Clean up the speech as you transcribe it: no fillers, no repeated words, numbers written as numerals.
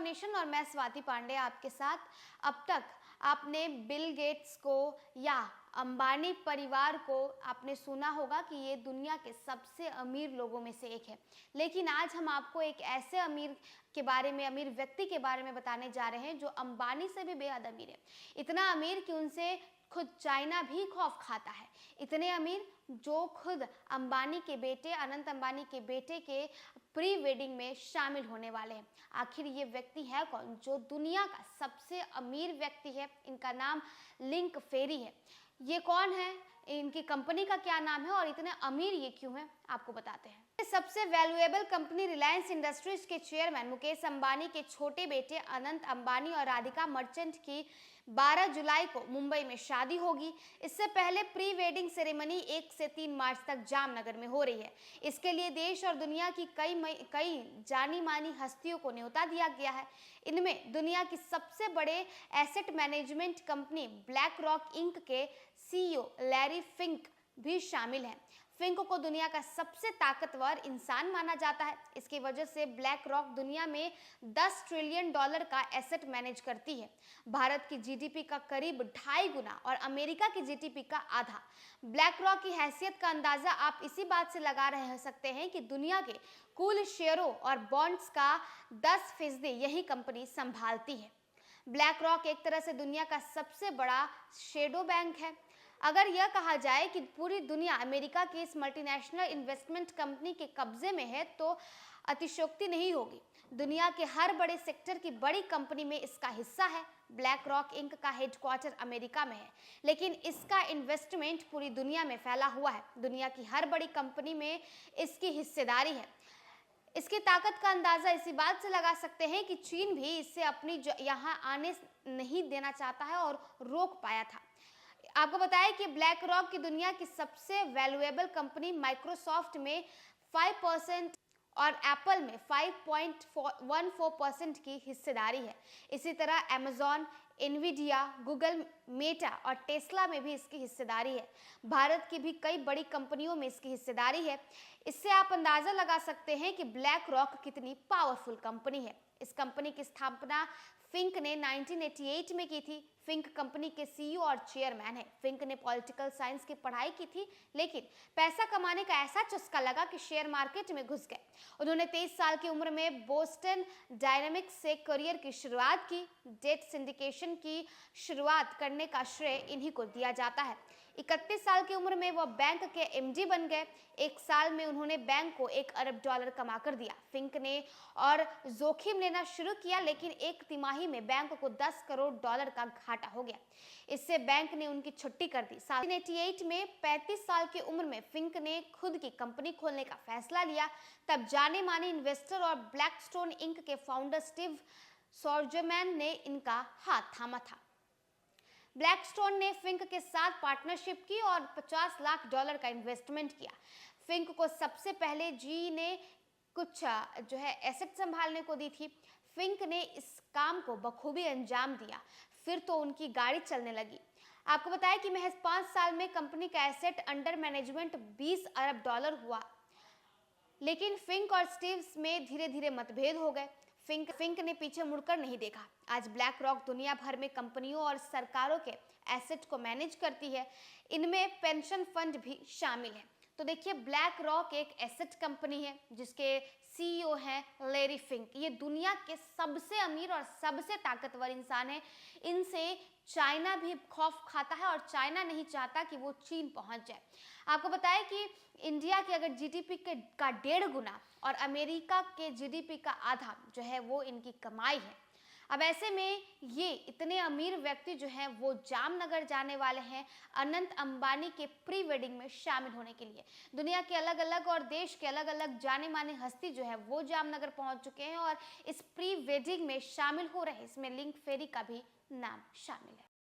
Nation और मैं स्वाति पांडे आपके साथ। अब तक आपने बिल गेट्स को या अंबानी परिवार को आपने सुना होगा कि ये दुनिया के सबसे अमीर लोगों में से एक है, लेकिन आज हम आपको एक ऐसे अमीर के बारे में, अमीर व्यक्ति के बारे में बताने जा रहे हैं जो अंबानी से भी बेहद अमीर है। इतना अमीर कि उनसे खुद चाइना भी खौफ खाता है। इतने अमीर जो खुद अंबानी के बेटे, अनंत अंबानी के बेटे के प्री वेडिंग में शामिल होने वाले हैं। आखिर ये व्यक्ति है कौन जो दुनिया का सबसे अमीर व्यक्ति है? इनका नाम लिंक फेरी है। ये कौन है, इनकी कंपनी का क्या नाम है और इतने अमीर ये क्यों हैं, आपको बताते हैं। सबसे वैल्यूएबल कंपनी रिलायंस इंडस्ट्रीज के चेयरमैन मुकेश अंबानी के छोटे बेटे अनंत अंबानी और राधिका मर्चेंट की 12 जुलाई को मुंबई में शादी होगी। इससे पहले प्री वेडिंग सेरेमनी 1 से 3 मार्च तक जामनगर में हो रही है। इसके लिए देश और दुनिया की कई जानी मानी हस्तियों को न्योता दिया गया है। इनमें दुनिया की सबसे बड़े asset management company BlackRock Inc के CEO लैरी फिंक भी शामिल हैं। फिंक को दुनिया का सबसे ताकतवर इंसान माना जाता है। इसकी वजह से ब्लैक रॉक दुनिया में $10 ट्रिलियन का एसेट मैनेज करती है। भारत की जीडीपी का करीब 2.5 गुना और अमेरिका की जीडीपी का आधा। ब्लैक रॉक की हैसियत का अंदाजा आप इसी बात से लगा रह सकते हैं कि दुनिया के कुल शेयरों और बॉन्ड्स का 10% यही कंपनी संभालती है। ब्लैक रॉक एक तरह से दुनिया का सबसे बड़ा शैडो बैंक है। अगर यह कहा जाए कि पूरी दुनिया अमेरिका की इस मल्टीनेशनल इन्वेस्टमेंट कंपनी के कब्जे में है तो अतिशयोक्ति नहीं होगी। दुनिया के हर बड़े सेक्टर की बड़ी कंपनी में इसका हिस्सा है। ब्लैक रॉक इंक का हेडक्वार्टर अमेरिका में है, लेकिन इसका इन्वेस्टमेंट पूरी दुनिया में फैला हुआ है। दुनिया की हर बड़ी कंपनी में इसकी हिस्सेदारी है। इसकी ताकत का अंदाजा इसी बात से लगा सकते हैं कि चीन भी इसे अपनी यहाँ आने नहीं देना चाहता है और रोक पाया था। आपको बताया कि ब्लैक रॉक की दुनिया की सबसे वैल्यूएबल कंपनी माइक्रोसॉफ्ट में 5% और एप्पल में 5.14% की हिस्सेदारी है। इसी तरह अमेजॉन, एनवीडिया, गूगल, मेटा और टेस्ला में भी इसकी हिस्सेदारी है। भारत की भी कई बड़ी कंपनियों में इसकी हिस्सेदारी है। इससे आप अंदाजा लगा सकते हैं कि ब्लैक रॉक कितनी पावरफुल कंपनी है। इस कंपनी की स्थापना फिंक ने 1988 में की थी। फिंक कंपनी के CEO और चेयरमैन है। फिंक ने पॉलिटिकल साइंस की पढ़ाई की थी, लेकिन पैसा कमाने का ऐसा चस्का लगा कि शेयर मार्केट में घुस गए। उन्होंने 23 साल की उम्र में बोस्टन डायनामिक्स से करियर की शुरुआत की। डेट सिंडिकेशन की शुरुआत करने का श्रेय इन्हीं को दिया जाता है। 31 साल की उम्र में वह बैंक के MD बन गए। 1 साल में उन्होंने बैंक को $1 अरब कमा कर दिया। फिंक ने और जोखिम लेना शुरू किया, लेकिन 1 तिमाही में बैंक को $10 करोड़ का घाटा हो गया। इससे बैंक ने उनकी छुट्टी कर दी। 1988 में 35 साल की उम्र में फिंक ने खुद की कंपनी खोलने का फैसला लिया। तब जाने माने इन्वेस्टर और ब्लैकस्टोन इंक के फाउंडर स्टीव सॉर्जमैन ने इनका हाथ थामा था। ब्लैकस्टोन ने फिंक के साथ पार्टनरशिप की और $50 लाख का इन्वेस्टमेंट किया। फिंक को सबसे पहले जी ने कुछ एसेट संभालने को दी थी। फिंक ने इस काम को बखूबी अंजाम दिया। फिर तो उनकी गाड़ी चलने लगी। आपको बताया कि महज 5 साल में कंपनी का एसेट अंडर मैनेजमेंट $20 अरब हुआ। लेकिन फिंक और स्टीव्स में धीरे धीरे मतभेद हो गए। फिंक ने पीछे मुड़कर नहीं देखा। आज ब्लैक रॉक दुनिया भर में कंपनियों और सरकारों के एसेट को मैनेज करती है। इनमें पेंशन फंड भी शामिल है। तो देखिए, ब्लैक रॉक एक एसेट कंपनी है जिसके CEO हैं लैरी फिंक। ये दुनिया के सबसे अमीर और सबसे ताकतवर इंसान है। इनसे चाइना भी खौफ खाता है और चाइना नहीं चाहता कि वो चीन पहुंच जाए। आपको बताया कि इंडिया के अगर जीडीपी का 1.5 गुना और अमेरिका के जीडीपी का आधा वो इनकी कमाई है। अब ऐसे में ये इतने अमीर व्यक्ति वो जामनगर जाने वाले हैं अनंत अंबानी के प्री वेडिंग में शामिल होने के लिए। दुनिया के अलग अलग और देश के अलग अलग जाने माने हस्ती वो जामनगर पहुंच चुके हैं और इस प्री वेडिंग में शामिल हो रहे हैं। इसमें लिंक फेरी का भी नाम शामिल है।